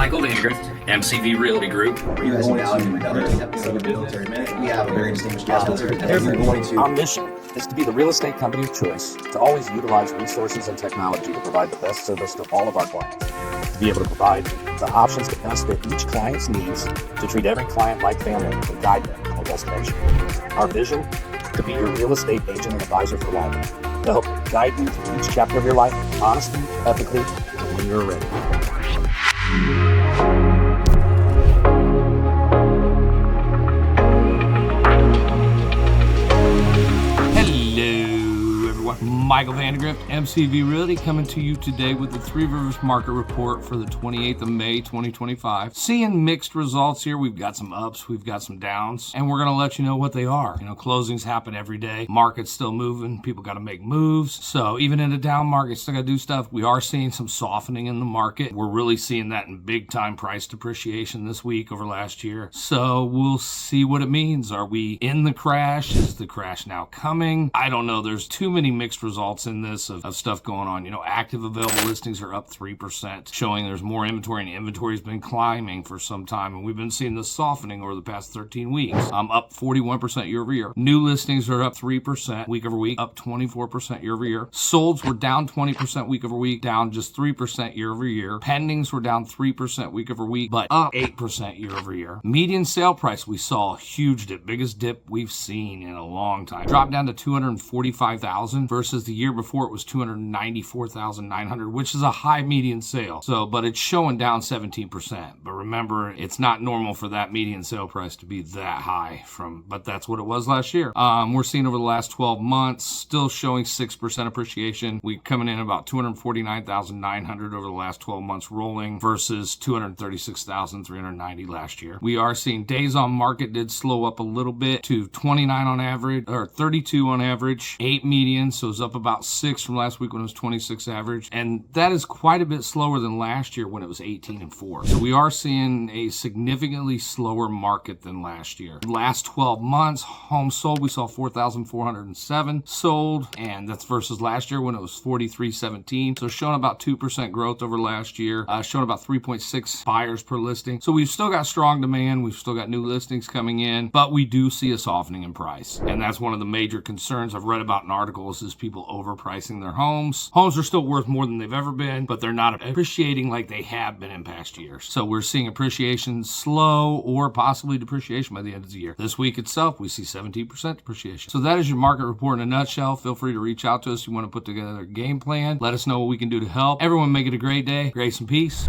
Michael Vandegrift, MCV Realty Group. You guys now in another episode of Military Minute. We have a very distinguished guest. Our mission is to be the real estate company of choice, to always utilize resources and technology to provide the best service to all of our clients, to be able to provide the options to best fit each client's needs, to treat every client like family and guide them to a destination. Our vision, to be your real estate agent and advisor for life, to help guide you through each chapter of your life, honestly, ethically, and when you're ready. Michael Vandegrift, MCV Realty, coming to you today with the 3Rivers market report for the 28th of May, 2025. Seeing mixed results here. We've got some ups, we've got some downs, and we're going to let you know what they are. You know, closings happen every day. Market's still moving. People got to make moves. So even in a down market, still got to do stuff. We are seeing some softening in the market. We're really seeing that in big time price depreciation this week over last year. So we'll see what it means. Are we in the crash? Is the crash now coming? I don't know. There's too many mixed results in this of stuff going on. You know, active available listings are up 3%, showing there's more inventory, and inventory's been climbing for some time, and we've been seeing this softening over the past 13 weeks. Up 41% year over year. New listings are up 3% week over week, up 24% year over year. Solds were down 20% week over week, down just 3% year over year. Pendings were down 3% week over week, but up 8% year over year. Median sale price, we saw a huge dip, biggest dip we've seen in a long time. Dropped down to $245,000 versus the year before it was $294,900, which is a high median sale. So, but it's showing down 17%. But remember, it's not normal for that median sale price to be that high but that's what it was last year. We're seeing over the last 12 months, still showing 6% appreciation. We coming in about $249,900 over the last 12 months rolling versus $236,390 last year. We are seeing days on market did slow up a little bit to 29 on average, or 32 on average, 8 median, so it's up about 6 from last week when it was 26 average, and that is quite a bit slower than last year when it was 18 and 4. So we are seeing a significantly slower market than last year. Last 12 months, homes sold, we saw 4,407 sold, and that's versus last year when it was 4,317. So showing about 2% growth over last year, showing about 3.6 buyers per listing. So we've still got strong demand, we've still got new listings coming in, but we do see a softening in price, and that's one of the major concerns I've read about in articles is people overpricing their homes. Homes are still worth more than they've ever been, but they're not appreciating like they have been in past years. So we're seeing appreciation slow or possibly depreciation by the end of the year. This week itself, we see 17% depreciation. So that is your market report in a nutshell. Feel free to reach out to us if you want to put together a game plan. Let us know what we can do to help. Everyone make it a great day. Grace and peace.